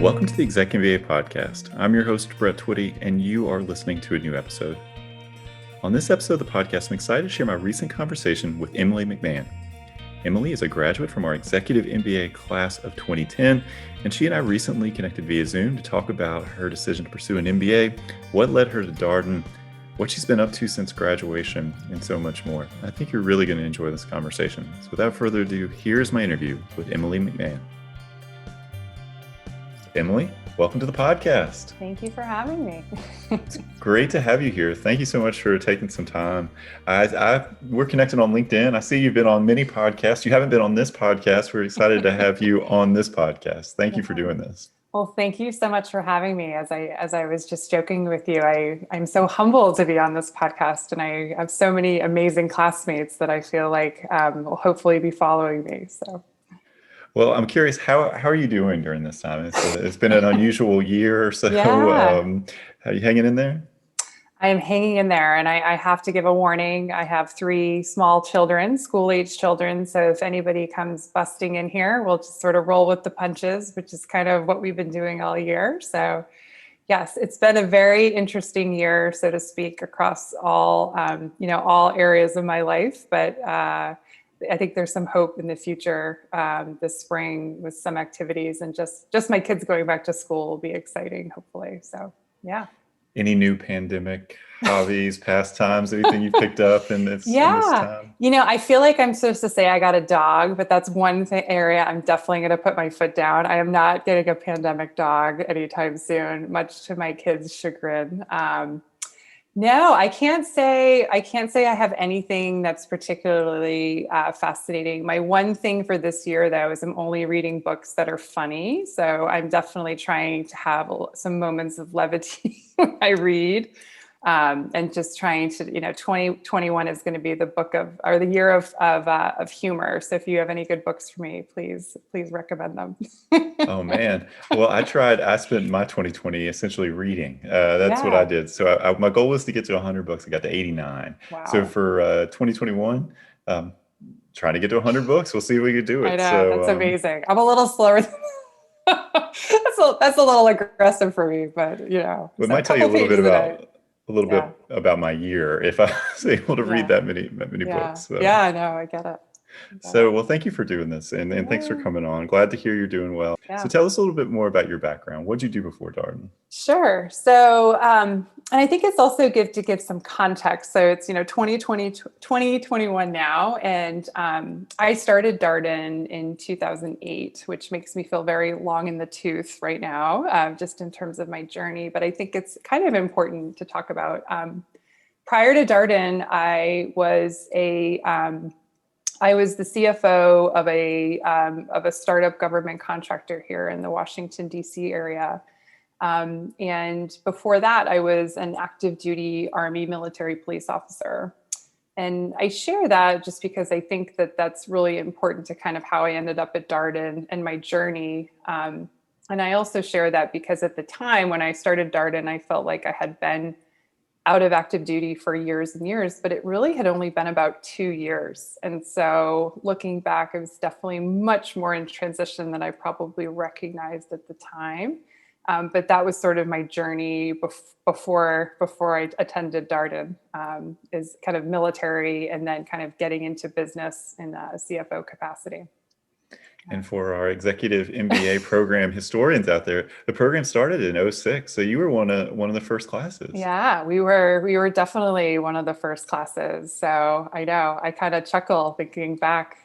Welcome to the ExecMBA podcast. I'm your host, Brett Twitty, and you are listening to a new episode. On this episode of the podcast, I'm excited to share my recent conversation with Emily McMahan. Emily is a graduate from our Executive MBA class of 2010, and she and I recently connected via Zoom to talk about her decision to pursue an MBA, what led her to Darden, what she's been up to since graduation, and so much more. I think you're really going to enjoy this conversation. So without further ado, here's my interview with Emily McMahan. Emily, welcome to the podcast. Thank you for having me. It's great to have you here. Thank you so much for taking some time. We're connected on LinkedIn. I see you've been on many podcasts. You haven't been on this podcast. We're excited to have you on this podcast. Thank you for doing this. Well, thank you so much for having me. As I was just joking with you, I'm so humbled to be on this podcast, and I have so many amazing classmates that I feel like will hopefully be following me. So. Well, I'm curious, how are you doing during this time? It's been an unusual year or so. Yeah. Are you hanging in there? I am hanging in there, and I have to give a warning. I have 3 small children, school-age children. So if anybody comes busting in here, we'll just sort of roll with the punches, which is kind of what we've been doing all year. So yes, it's been a very interesting year, so to speak, across all areas of my life. But I think there's some hope in the future this spring with some activities, and just my kids going back to school will be exciting, hopefully. So, yeah. Any new pandemic hobbies, pastimes, anything you picked up in this time? I feel like I'm supposed to say I got a dog, but that's one area I'm definitely going to put my foot down. I am not getting a pandemic dog anytime soon, much to my kids' chagrin. No, I can't say I have anything that's particularly fascinating. My one thing for this year, though, is I'm only reading books that are funny. So I'm definitely trying to have some moments of levity when I read, and just trying to, 2021 is going to be the year of humor. So if you have any good books for me, please recommend them. Oh man. Well, I spent my 2020 essentially reading. That's what I did. So my goal was to get to 100 books. I got to 89. Wow. So for 2021, trying to get to 100 books. We'll see if we can do it. I know, that's amazing. I'm a little slower than that's a little aggressive for me, but it might tell you a little bit about my year if I was able to read that many books. So. Yeah, no, I get it. Well, thank you for doing this, and thanks for coming on. Glad to hear you're doing well. Yeah. So tell us a little bit more about your background. What did you do before Darden? Sure. So, and I think it's also good to give some context. So it's, 2021 now. And I started Darden in 2008, which makes me feel very long in the tooth right now, just in terms of my journey. But I think it's kind of important to talk about. Prior to Darden, I was the CFO of a startup government contractor here in the Washington, D.C. area. And before that, I was an active duty Army military police officer. And I share that just because I think that that's really important to kind of how I ended up at Darden and my journey. And I also share that because at the time when I started Darden, I felt like I had been out of active duty for years and years, but it really had only been about 2 years. And so looking back, I was definitely much more in transition than I probably recognized at the time. But that was sort of my journey before I attended Darden, is kind of military and then kind of getting into business in a CFO capacity. And for our Executive MBA program historians out there, the program started in 2006. So you were one of the first classes. Yeah, we were definitely one of the first classes. So I know, I kind of chuckle thinking back.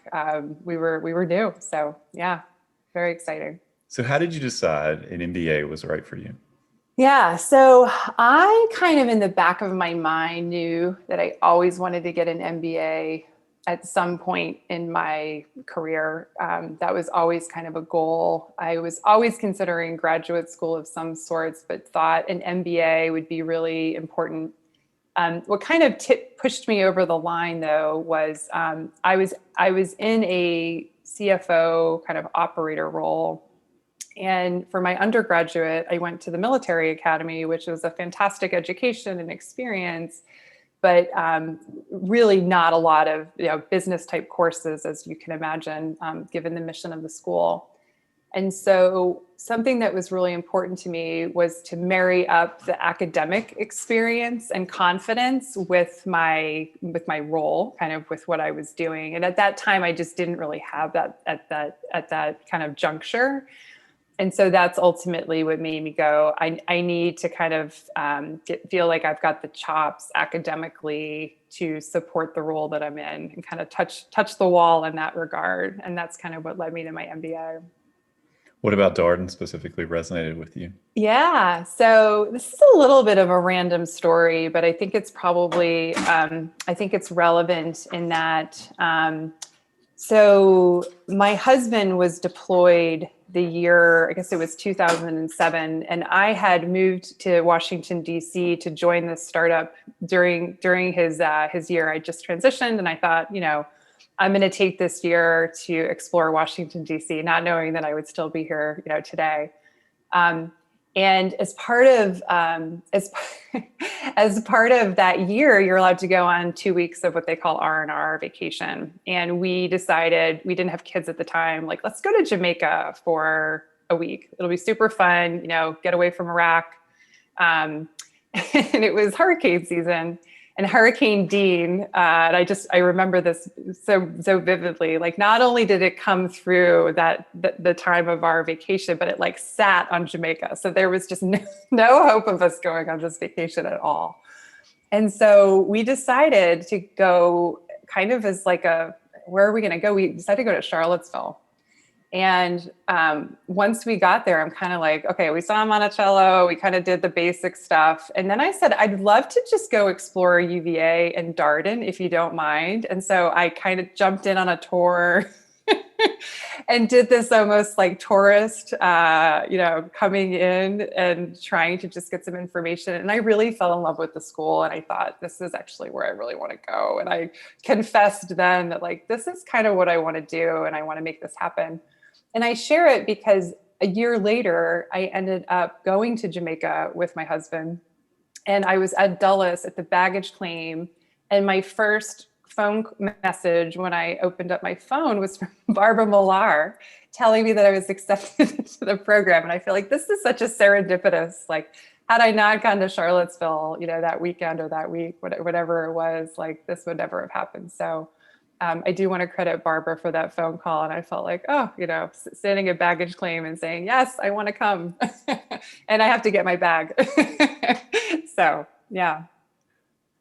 We were new. So yeah, very exciting. So how did you decide an MBA was right for you? Yeah, so I kind of in the back of my mind knew that I always wanted to get an MBA at some point in my career. That was always kind of a goal. I was always considering graduate school of some sorts, but thought an MBA would be really important. What kind of pushed me over the line, though, was I was in a CFO kind of operator role. And for my undergraduate, I went to the military academy, which was a fantastic education and experience, but really not a lot of business type courses, as you can imagine, given the mission of the school. And so something that was really important to me was to marry up the academic experience and confidence with my role, kind of with what I was doing. And at that time, I just didn't really have that at that kind of juncture. And so that's ultimately what made me go, I need to kind of feel like I've got the chops academically to support the role that I'm in and kind of touch the wall in that regard. And that's kind of what led me to my MBA. What about Darden specifically resonated with you? Yeah, so this is a little bit of a random story, but I think it's probably, I think it's relevant in that. So my husband was deployed the year, I guess it was 2007, and I had moved to Washington, D.C. to join this startup during his year. I just transitioned, and I thought, I'm going to take this year to explore Washington, D.C., not knowing that I would still be here, today. And as part of as part of that year, you're allowed to go on 2 weeks of what they call R&R vacation. And we decided, we didn't have kids at the time, like, let's go to Jamaica for a week. It'll be super fun, get away from Iraq. And it was hurricane season. And Hurricane Dean, and I remember this so vividly. Like, not only did it come through the time of our vacation, but it like sat on Jamaica. So there was just no hope of us going on this vacation at all. And so we decided to go kind of as like where are we going to go? We decided to go to Charlottesville. And once we got there, I'm kind of like, okay, we saw Monticello, we kind of did the basic stuff. And then I said, I'd love to just go explore UVA and Darden, if you don't mind. And so I kind of jumped in on a tour and did this almost like tourist, coming in and trying to just get some information. And I really fell in love with the school. And I thought, this is actually where I really want to go. And I confessed then that, like, this is kind of what I want to do. And I want to make this happen. And I share it because a year later, I ended up going to Jamaica with my husband. And I was at Dulles at the baggage claim. And my first phone message when I opened up my phone was from Barbara Millar telling me that I was accepted into the program. And I feel like this is such a serendipitous, like, had I not gone to Charlottesville, that weekend or that week, whatever it was, like, this would never have happened. So I do want to credit Barbara for that phone call. And I felt like, standing at baggage claim and saying, yes, I want to come. And I have to get my bag. So, yeah.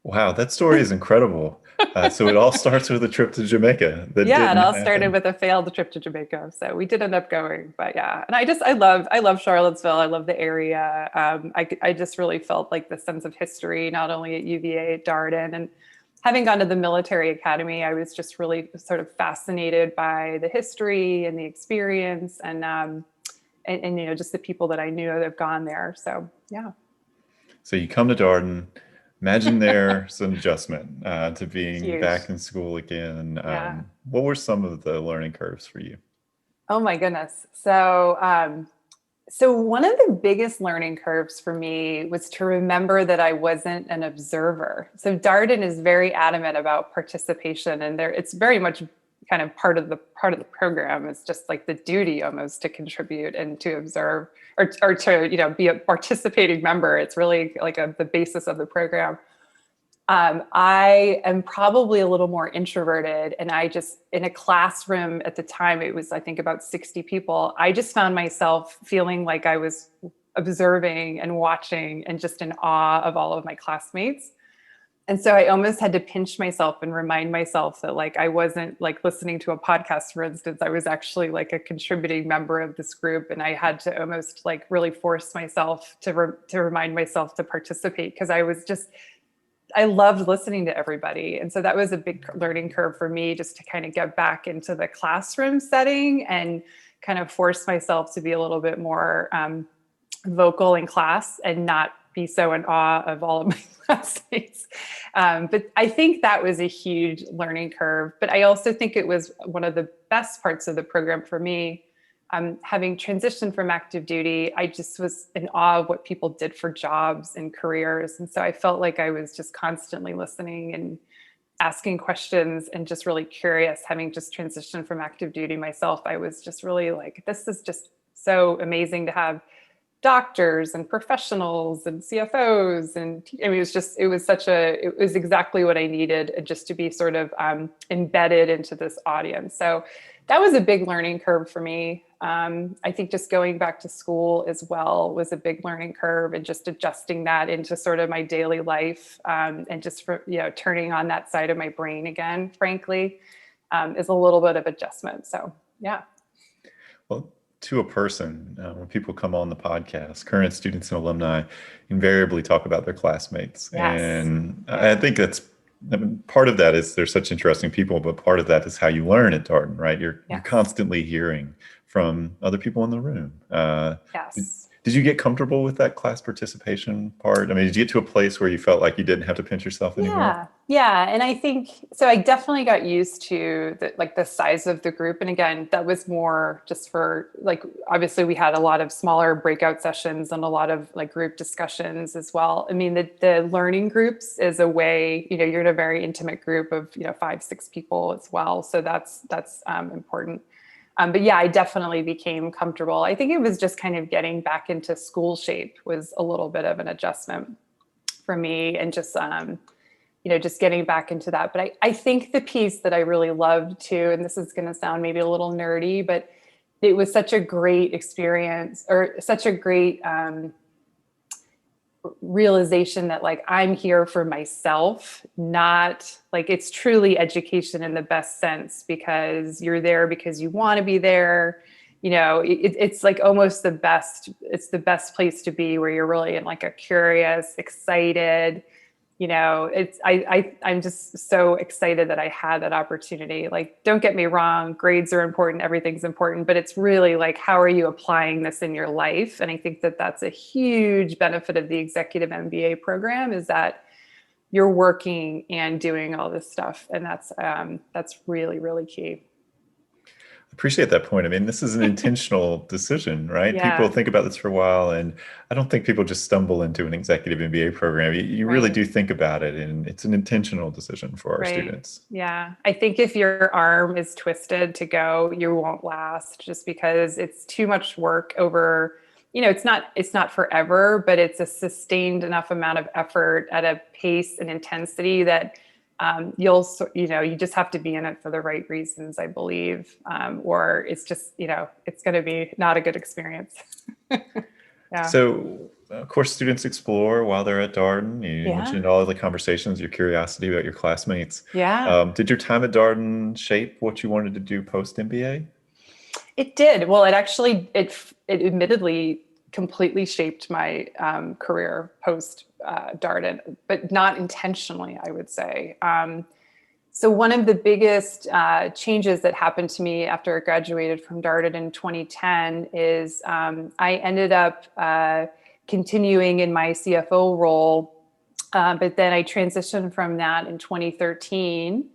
Wow, that story is incredible. So it all starts with a trip to Jamaica. It all started with a failed trip to Jamaica. So we did end up going, but yeah. And I love Charlottesville. I love the area. I just really felt like the sense of history, not only at UVA, at Darden, and having gone to the military academy, I was just really sort of fascinated by the history and the experience and just the people that I knew that have gone there. So, yeah. So you come to Darden. Imagine there's an adjustment to being Huge. Back in school again. What were some of the learning curves for you? Oh my goodness. So one of the biggest learning curves for me was to remember that I wasn't an observer. So Darden is very adamant about participation, and it's very much kind of part of the program. It's just like the duty almost to contribute and to observe or to be a participating member. It's really like the basis of the program. I am probably a little more introverted, and I just, in a classroom at the time, it was, I think, about 60 people. I just found myself feeling like I was observing and watching and just in awe of all of my classmates. And so I almost had to pinch myself and remind myself that, like, I wasn't like listening to a podcast, for instance. I was actually like a contributing member of this group. And I had to almost like really force myself to remind myself to participate, because I loved listening to everybody. And so that was a big learning curve for me, just to kind of get back into the classroom setting and kind of force myself to be a little bit more vocal in class and not be so in awe of all of my classmates. But I think that was a huge learning curve. But I also think it was one of the best parts of the program for me. Having transitioned from active duty, I just was in awe of what people did for jobs and careers. And so I felt like I was just constantly listening and asking questions and just really curious. Having just transitioned from active duty myself, I was just really like, this is just so amazing to have doctors and professionals and CFOs. And I mean, it was exactly what I needed, just to be sort of embedded into this audience. So that was a big learning curve for me. I think just going back to school as well was a big learning curve, and just adjusting that into sort of my daily life, and just for, turning on that side of my brain again, frankly, is a little bit of adjustment. So, yeah. Well, to a person, when people come on the podcast, current students and alumni invariably talk about their classmates. Yes. And I think part of that is they're such interesting people, but part of that is how you learn at Darden, right? You're constantly hearing from other people in the room. Yes. Did you get comfortable with that class participation part? I mean, did you get to a place where you felt like you didn't have to pinch yourself anymore? Yeah. And I think, so I definitely got used to the size of the group. And again, that was more just for obviously we had a lot of smaller breakout sessions and a lot of group discussions as well. I mean, the learning groups is a way, you're in a very intimate group of, 5-6 people as well. So that's important. But yeah, I definitely became comfortable. I think it was just kind of getting back into school shape was a little bit of an adjustment for me, and just, just getting back into that. But I think the piece that I really loved too, and this is going to sound maybe a little nerdy, but it was such a great experience, or such a great realization that I'm here for myself, not it's truly education in the best sense, because you're there because you want to be there. It's almost it's the best place to be, where you're really in a curious, excited, I'm just so excited that I had that opportunity. Don't get me wrong, grades are important, everything's important, but it's really how are you applying this in your life? And I think that that's a huge benefit of the Executive MBA program, is that you're working and doing all this stuff. And that's really, really key. Appreciate that point. I mean, this is an intentional decision, right? Yeah. People think about this for a while, and I don't think people just stumble into an executive MBA program. You really do think about it, and it's an intentional decision for our students. Yeah. I think if your arm is twisted to go, you won't last, just because it's too much work over, it's not forever, but it's a sustained enough amount of effort at a pace and intensity that you just have to be in it for the right reasons, I believe. Or it's just, it's going to be not a good experience. Yeah. So, of course, students explore while they're at Darden. You mentioned all of the conversations, your curiosity about your classmates. Yeah. Did your time at Darden shape what you wanted to do post MBA? It did. Well, it admittedly completely shaped my career post Darden, but not intentionally, I would say. So one of the biggest changes that happened to me after I graduated from Darden in 2010 is I ended up continuing in my CFO role, but then I transitioned from that in 2013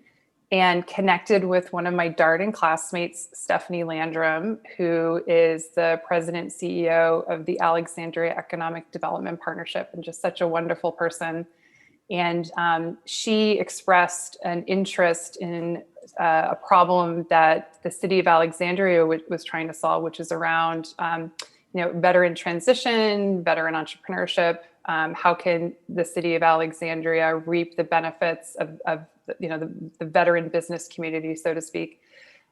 and connected with one of my Darden classmates, Stephanie Landrum, who is the president CEO of the Alexandria Economic Development Partnership, and just such a wonderful person. And she expressed an interest in a problem that the city of Alexandria was trying to solve, which is around veteran transition, veteran entrepreneurship. How can the city of Alexandria reap the benefits of the veteran business community, so to speak?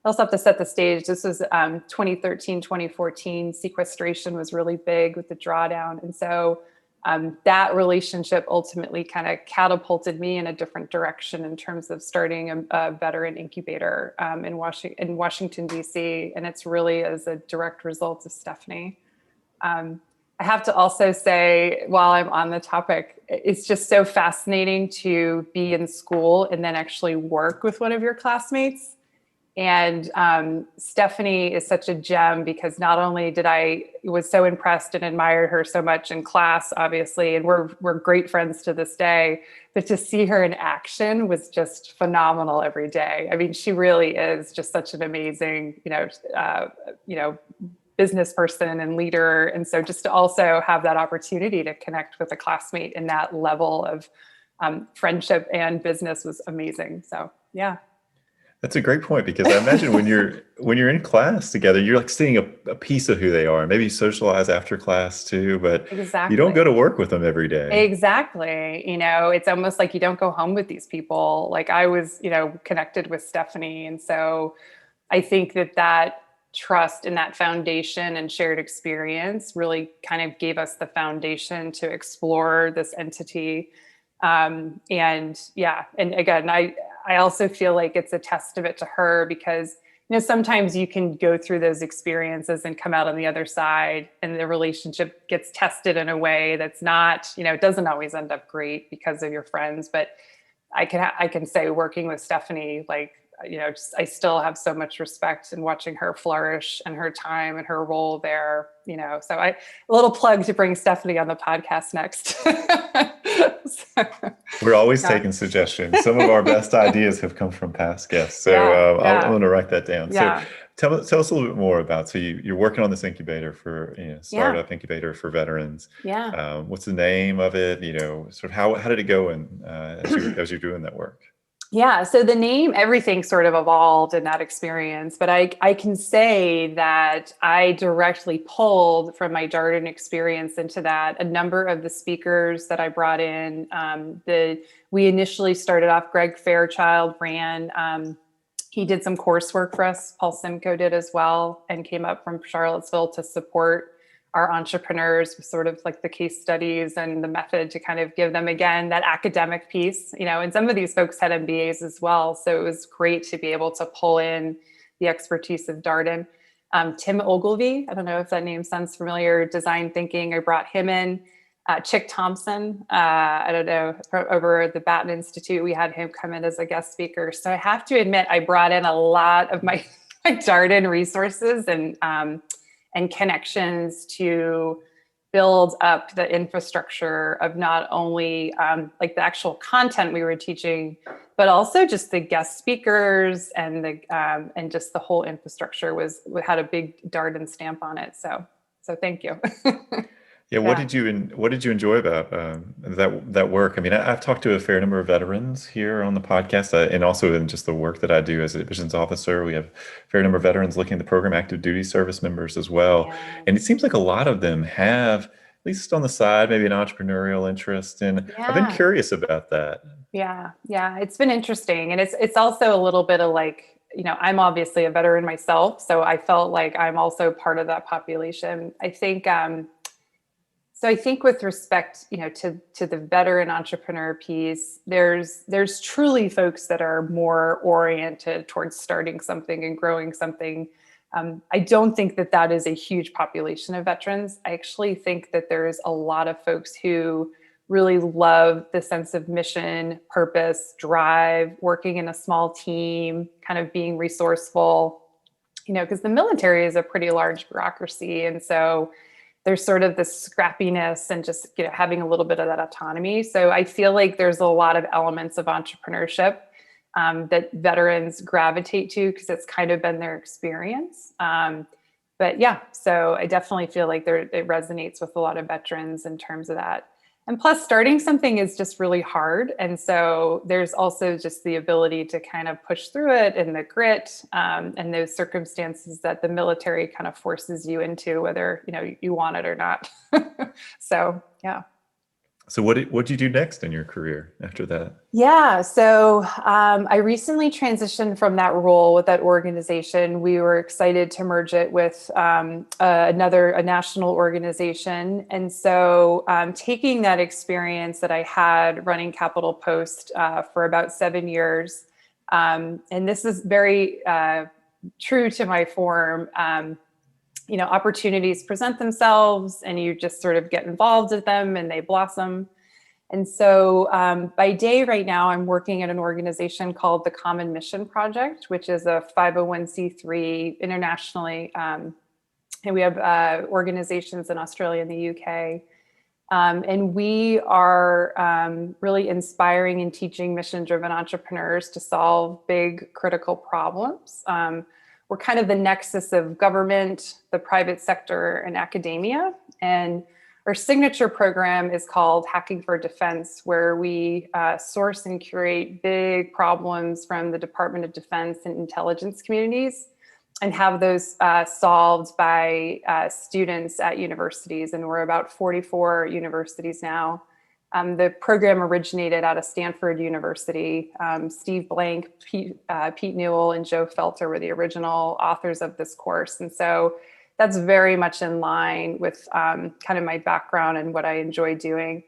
I also have to set the stage. This was 2013, 2014. Sequestration was really big with the drawdown. And so that relationship ultimately kind of catapulted me in a different direction in terms of starting a veteran incubator in Washington, D.C. And it's really as a direct result of Stephanie. I have to also say, while I'm on the topic, it's just so fascinating to be in school and then actually work with one of your classmates. And Stephanie is such a gem, because not only was so impressed and admired her so much in class, obviously, and we're great friends to this day, but to see her in action was just phenomenal every day. I mean, she really is just such an amazing, business person and leader. And so just to also have that opportunity to connect with a classmate in that level of friendship and business was amazing. So, yeah. That's a great point, because I imagine when you're in class together, you're like seeing a piece of who they are. Maybe you socialize after class too, but you don't go Exactly. to work with them every day. Exactly. It's almost like you don't go home with these people. Like I was, connected with Stephanie. And so I think that trust and that foundation and shared experience really kind of gave us the foundation to explore this entity. And yeah, and again, I also feel like it's a testament to her because sometimes you can go through those experiences and come out on the other side and the relationship gets tested in a way that's not, it doesn't always end up great because of your friends. But I can say working with Stephanie, like, just, I still have so much respect in watching her flourish and her time and her role there, so a little plug to bring Stephanie on the podcast next. So, We're always yeah. taking suggestions. Some of our best ideas have come from past guests. So Yeah, I'm yeah, going to write that down. So yeah, tell us a little bit more about, so you're working on this incubator for, yeah, startup incubator for veterans. yeah. What's the name of it? Sort of how did it go as you're doing that work? Yeah, so the name, everything sort of evolved in that experience, but I can say that I directly pulled from my Darden experience into that. A number of the speakers that I brought in, we initially started off, Greg Fairchild ran, he did some coursework for us. Paul Simcoe did as well, and came up from Charlottesville to support our entrepreneurs with sort of like the case studies and the method to kind of give them, again, that academic piece, and some of these folks had MBAs as well. So it was great to be able to pull in the expertise of Darden. Tim Ogilvy, I don't know if that name sounds familiar, design thinking, I brought him in. Chick Thompson, I don't know, over at the Batten Institute, we had him come in as a guest speaker. So I have to admit, I brought in a lot of my Darden resources and connections to build up the infrastructure of not only like the actual content we were teaching, but also just the guest speakers and and just the whole infrastructure had a big Darden stamp on it. So thank you. Yeah, Yeah. what did you enjoy about that work? I mean, I've talked to a fair number of veterans here on the podcast, and also in just the work that I do as a admissions officer. We have a fair number of veterans looking at the program, active duty service members as well, Yeah. and it seems like a lot of them have, at least on the side, maybe an entrepreneurial interest. And I've been Yeah. curious about that. Yeah. Yeah. It's been interesting. And it's also a little bit of like, I'm obviously a veteran myself. So I felt like I'm also part of that population. So I think with respect, to the veteran entrepreneur piece, there's truly folks that are more oriented towards starting something and growing something. I don't think that is a huge population of veterans. I actually think that there's a lot of folks who really love the sense of mission, purpose, drive, working in a small team, kind of being resourceful, because the military is a pretty large bureaucracy. And so there's sort of this scrappiness and just, having a little bit of that autonomy. So I feel like there's a lot of elements of entrepreneurship that veterans gravitate to because it's kind of been their experience. But yeah, so I definitely feel like it resonates with a lot of veterans in terms of that. And plus, starting something is just really hard. And so there's also just the ability to kind of push through it and the grit and those circumstances that the military kind of forces you into, whether you want it or not. So yeah. So what did you do next in your career after that? Yeah. So I recently transitioned from that role with that organization. We were excited to merge it with a national organization. And so taking that experience that I had running Capital Post for about 7 years, and this is very true to my form, opportunities present themselves and you just sort of get involved with them and they blossom. And so by day right now, I'm working at an organization called the Common Mission Project, which is a 501c3 internationally. And we have organizations in Australia and the UK. And we are really inspiring and teaching mission-driven entrepreneurs to solve big, critical problems. We're kind of the nexus of government, the private sector, and academia. And our signature program is called Hacking for Defense, where we source and curate big problems from the Department of Defense and intelligence communities and have those solved by students at universities. And we're about 44 universities now. The program originated out of Stanford University. Steve Blank, Pete Newell, and Joe Felter were the original authors of this course. And so that's very much in line with kind of my background and what I enjoy doing.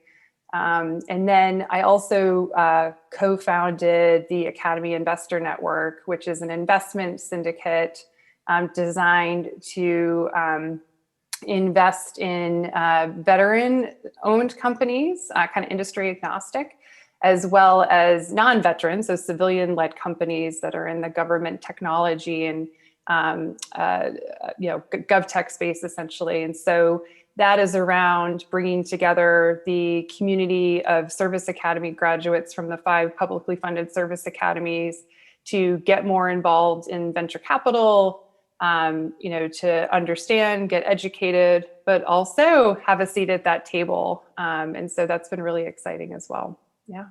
And then I also co-founded the Academy Investor Network, which is an investment syndicate designed to invest in veteran-owned companies, kind of industry agnostic, as well as non-veteran, so civilian-led companies that are in the government technology and GovTech space, essentially. And so that is around bringing together the community of service academy graduates from the 5 publicly funded service academies to get more involved in venture capital, to understand, get educated, but also have a seat at that table. And so that's been really exciting as well. Yeah.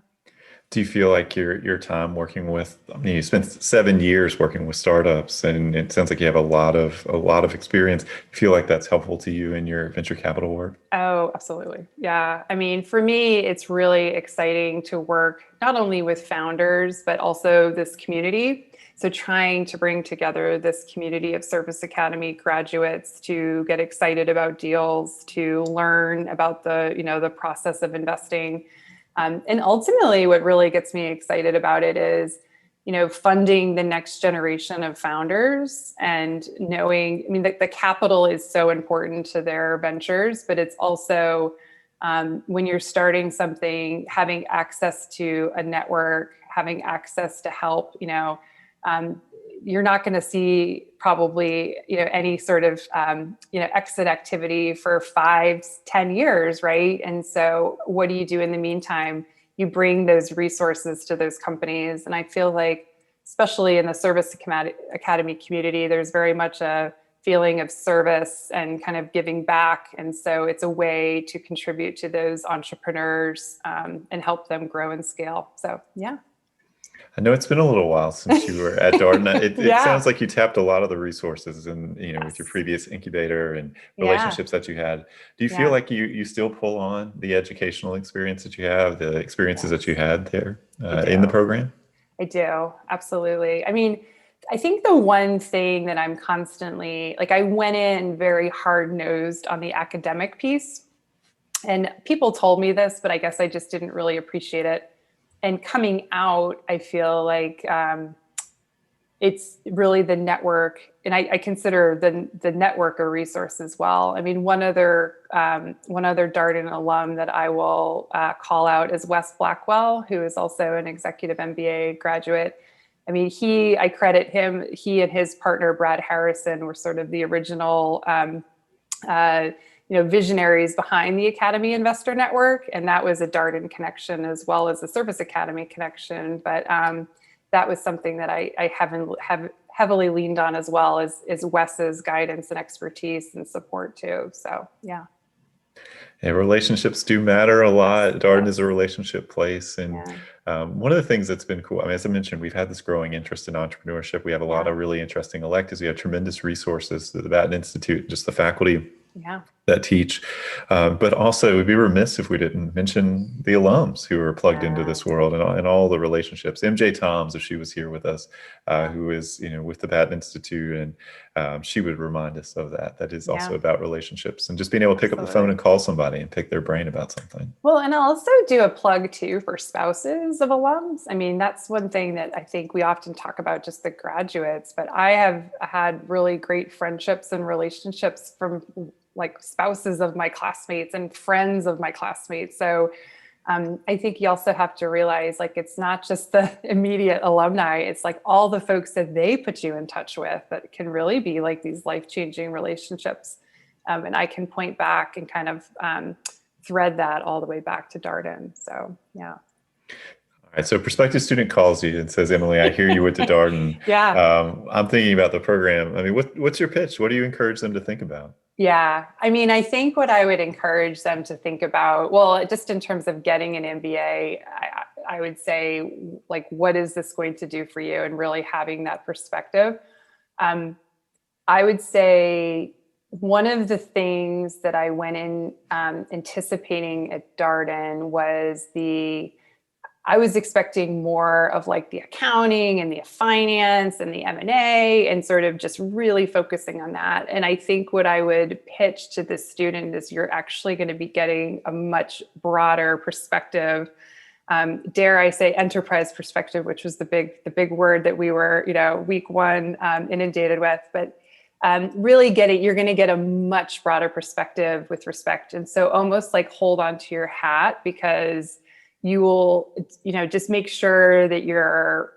Do you feel like your time working with, you spent 7 years working with startups, and it sounds like you have a lot of experience. Do you feel like that's helpful to you in your venture capital work? Oh, absolutely. Yeah. I mean, for me, it's really exciting to work not only with founders, but also this community. So trying to bring together this community of Service Academy graduates to get excited about deals, to learn about the process of investing. And ultimately, what really gets me excited about it is, funding the next generation of founders and knowing, the capital is so important to their ventures, but it's also when you're starting something, having access to a network, having access to help, you're not going to see probably, any sort of, exit activity for 5-10 years, right? And so what do you do in the meantime? You bring those resources to those companies. And I feel like, especially in the Service Academy community, there's very much a feeling of service and kind of giving back. And so it's a way to contribute to those entrepreneurs and help them grow and scale. So, yeah. I know it's been a little while since you were at Darden. It Yeah. sounds like you tapped a lot of the resources and, Yes. with your previous incubator and relationships that you had. Do you feel like you still pull on the educational experience that you have, the experiences that you had there in the program? I do. Absolutely. I think the one thing that I'm constantly, I went in very hard-nosed on the academic piece, and people told me this, but I guess I just didn't really appreciate it. And coming out, I feel like it's really the network, and I consider the network a resource as well. One other Darden alum that I will call out is Wes Blackwell, who is also an executive MBA graduate. I credit him. He and his partner Brad Harrison were sort of the original visionaries behind the Academy Investor Network. And that was a Darden connection as well as a Service Academy connection. But that was something that I have heavily leaned on as well as Wes's guidance and expertise and support too. So, yeah. Yeah, relationships do matter a lot. Darden is a relationship place. And one of the things that's been cool, as I mentioned, we've had this growing interest in entrepreneurship. We have a lot of really interesting electives. We have tremendous resources through the Batten Institute, just the faculty that teach. But also, we'd be remiss if we didn't mention the alums who are plugged into this world and all the relationships. MJ Toms, if she was here with us, who is with the Batten Institute, and she would remind us of that. That is also about relationships and just being able to pick up the phone and call somebody and pick their brain about something. Well, and I'll also do a plug too for spouses of alums. That's one thing that I think we often talk about, just the graduates, but I have had really great friendships and relationships from spouses of my classmates and friends of my classmates. So I think you also have to realize it's not just the immediate alumni, it's all the folks that they put you in touch with that can really be these life-changing relationships. And I can point back and kind of thread that all the way back to Darden. So, yeah. All right. So a prospective student calls you and says, Emily, I hear you went to Darden. I'm thinking about the program. What's your pitch? What do you encourage them to think about? Yeah. I mean, I think what I would encourage them to think about, well, just in terms of getting an MBA, I would say, like, what is this going to do for you? And really having that perspective. Um, I would say one of the things that I went in anticipating at Darden was I was expecting more of like the accounting and the finance and the M&A and sort of just really focusing on that. And I think what I would pitch to this student is you're actually going to be getting a much broader perspective. Dare I say enterprise perspective, which was the big word that we were, week one inundated with, but really you're going to get a much broader perspective with respect. And so almost like hold on to your hat, because you will, just make sure that you're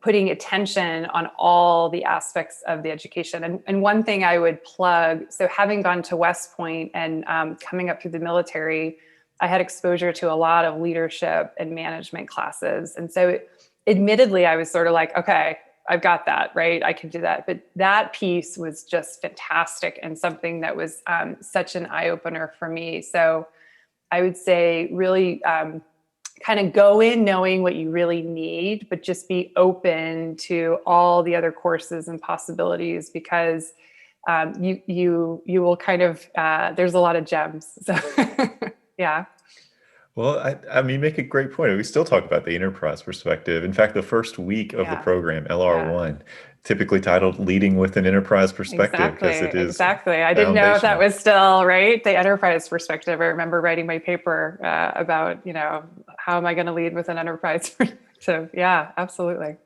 putting attention on all the aspects of the education. And one thing I would plug, so having gone to West Point and coming up through the military, I had exposure to a lot of leadership and management classes. And so admittedly, I was sort of like, okay, I've got that, right? I can do that. But that piece was just fantastic and something that was such an eye opener for me. So I would say really kind of go in knowing what you really need, but just be open to all the other courses and possibilities, because you will kind of there's a lot of gems. So yeah. Well, I mean, make a great point. We still talk about the enterprise perspective. In fact, the first week of the Yeah. program, Yeah. LR1, typically titled Leading with an Enterprise Perspective, Exactly. because it is Exactly. I didn't know if that foundational. was still right. The enterprise perspective. I remember writing my paper about, how am I going to lead with an enterprise perspective? Yeah, absolutely.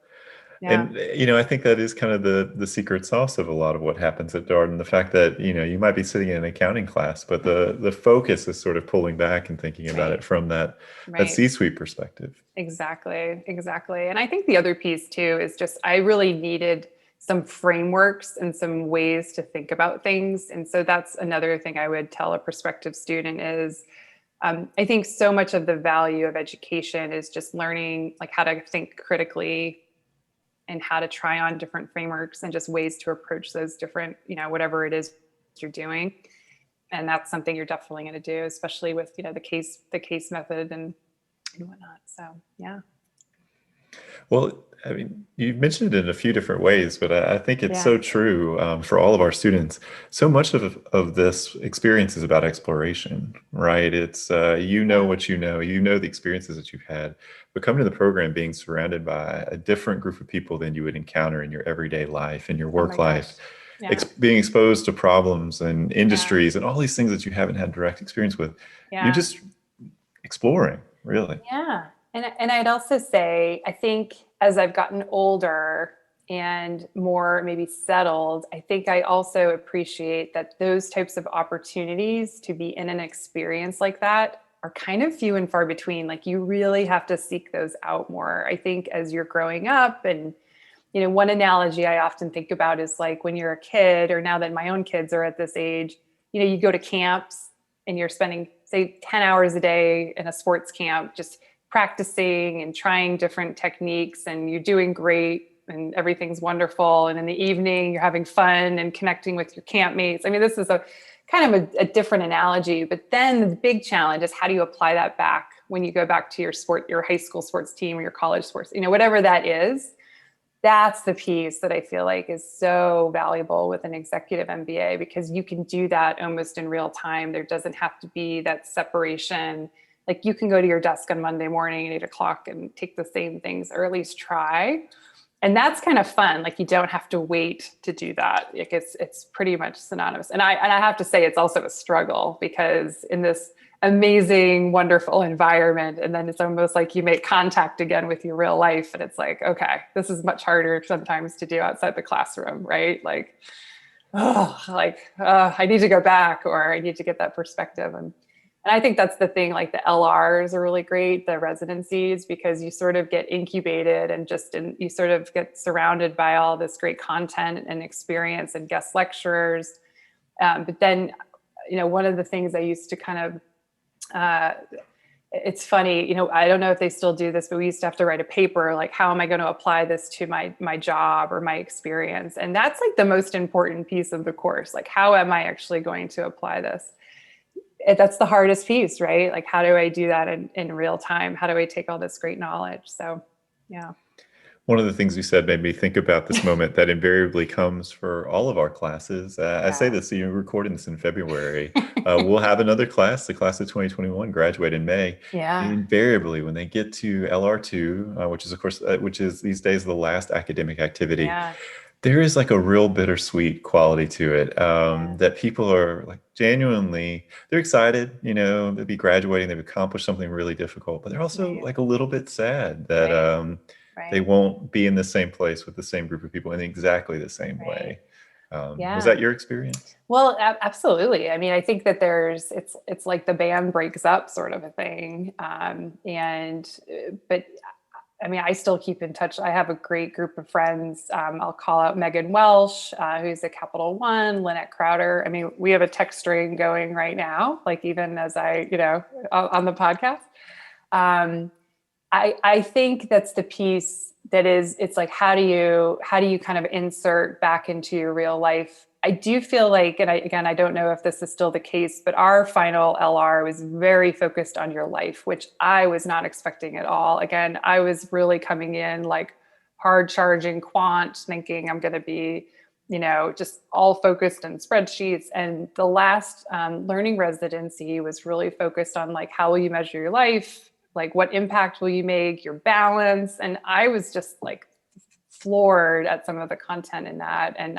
Yeah. And I think that is kind of the secret sauce of a lot of what happens at Darden. The fact that you might be sitting in an accounting class, but the focus is sort of pulling back and thinking about it Right. from that Right. C-suite perspective. Exactly. Exactly. And I think the other piece too is just I really needed some frameworks and some ways to think about things. And so that's another thing I would tell a prospective student is I think so much of the value of education is just learning like how to think critically and how to try on different frameworks and just ways to approach those different, whatever it is you're doing. And that's something you're definitely going to do, especially with, the case method and whatnot. So, yeah. Well, I mean, you've mentioned it in a few different ways, but I think it's Yeah. so true for all of our students. So much of this experience is about exploration, right? It's Yeah. what you know the experiences that you've had, but coming to the program being surrounded by a different group of people than you would encounter in your everyday life, in your Oh my work gosh. life, Yeah. being exposed to problems and Yeah. industries and all these things that you haven't had direct experience with. You're Yeah. just exploring, really. Yeah. And I'd also say, I think as I've gotten older and more maybe settled, I think I also appreciate that those types of opportunities to be in an experience like that are kind of few and far between. Like you really have to seek those out more. I think as you're growing up and one analogy I often think about is like when you're a kid, or now that my own kids are at this age, you go to camps and you're spending, say, 10 hours a day in a sports camp, just practicing and trying different techniques, and you're doing great and everything's wonderful. And in the evening, you're having fun and connecting with your campmates. I mean, this is a kind of a different analogy, but then the big challenge is how do you apply that back when you go back to your high school sports team or your college sports, whatever that is. That's the piece that I feel like is so valuable with an executive MBA, because you can do that almost in real time. There doesn't have to be that separation. Like you can go to your desk on Monday morning at 8 o'clock and take the same things, or at least try. And that's kind of fun. Like you don't have to wait to do that. Like it's pretty much synonymous. And I have to say it's also a struggle, because in this amazing, wonderful environment, and then it's almost like you make contact again with your real life, and it's like, okay, this is much harder sometimes to do outside the classroom, right? Like, I need to go back, or I need to get that perspective. And I think that's the thing, like the LRs are really great, the residencies, because you sort of get incubated and you sort of get surrounded by all this great content and experience and guest lecturers. But then, one of the things I used to kind of it's funny, I don't know if they still do this, but we used to have to write a paper, like, how am I going to apply this to my job or my experience? And that's like the most important piece of the course. Like, how am I actually going to apply this? That's the hardest piece, right? Like, how do I do that in real time? How do I take all this great knowledge? So, yeah. One of the things you said made me think about this moment that invariably comes for all of our classes. I say this, you're recording this in February. We'll have another class, the class of 2021, graduate in May. Yeah. And invariably, when they get to LR2, which is, of course, which is these days the last academic activity, Yeah. there is like a real bittersweet quality to it, that people are like genuinely, they're excited, they'll be graduating, they've accomplished something really difficult, but they're also like a little bit sad that they won't be in the same place with the same group of people in exactly the same way. Was that your experience? Well, absolutely. I mean, I think that it's like the band breaks up sort of a thing. But I mean, I still keep in touch. I have a great group of friends. I'll call out Megan Welsh, who's at Capital One, Lynette Crowder. I mean, we have a text string going right now, like even as on the podcast. I think that's the piece that it's like, how do you kind of insert back into your real life? I do feel like, and I don't know if this is still the case, but our final LR was very focused on your life, which I was not expecting at all. Again, I was really coming in like hard charging quant, thinking I'm going to be, just all focused on spreadsheets. And the last learning residency was really focused on like, how will you measure your life? Like, what impact will you make, your balance? And I was just like floored at some of the content in that. And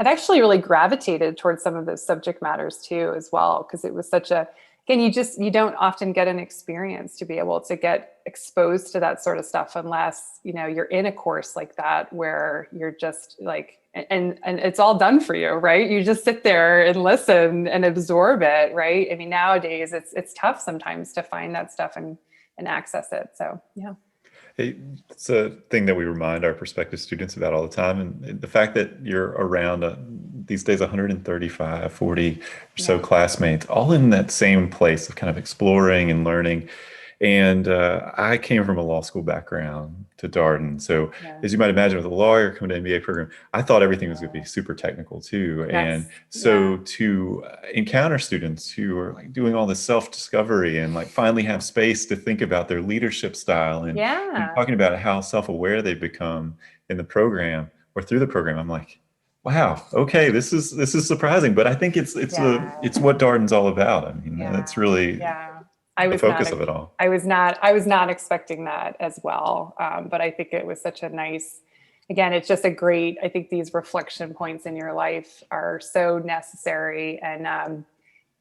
I've actually really gravitated towards some of those subject matters too, as well, because it was such again, you don't often get an experience to be able to get exposed to that sort of stuff unless, you're in a course like that where you're just like, and it's all done for you, right? You just sit there and listen and absorb it, right? I mean, nowadays it's tough sometimes to find that stuff and access it. So, yeah. It's a thing that we remind our prospective students about all the time. And the fact that you're around these days 135, 40 or so classmates, all in that same place of kind of exploring and learning. And I came from a law school background to Darden. So as you might imagine, with a lawyer coming to MBA program, I thought everything was going to be super technical too. And so to encounter students who are like doing all this self-discovery and like finally have space to think about their leadership style and talking about how self-aware they've become in the program or through the program, I'm like, wow, okay, this is surprising, but I think it's what Darden's all about. I mean, that's really the focus of it all. I was not expecting that as well. But I think it was such a nice, again, it's just I think these reflection points in your life are so necessary. And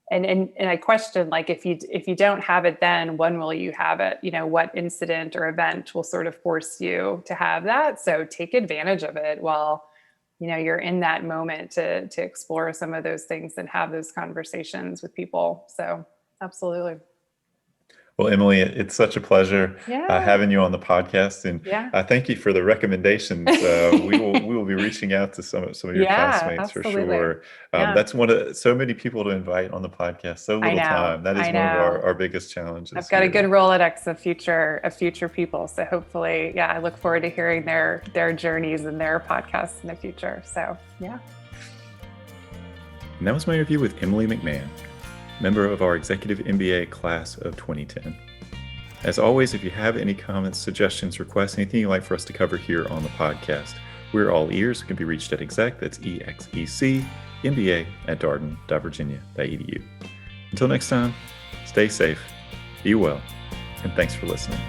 I question, like, if you don't have it, then when will you have it? What incident or event will sort of force you to have that? So take advantage of it while, you're in that moment to explore some of those things and have those conversations with people. So absolutely. Well, Emily, it's such a pleasure having you on the podcast, and thank you for the recommendations. We will be reaching out to some of your classmates for sure. That's one of so many people to invite on the podcast. So little time. That is one of our biggest challenges. I've got a good Rolodex of future people. So hopefully, I look forward to hearing their journeys and their podcasts in the future. So And that was my interview with Emily McMahan, member of our Executive MBA class of 2010. As always, if you have any comments, suggestions, requests, anything you'd like for us to cover here on the podcast, we're all ears. It can be reached at exec, that's EXEC, MBA at darden.virginia.edu. Until next time, stay safe, be well, and thanks for listening.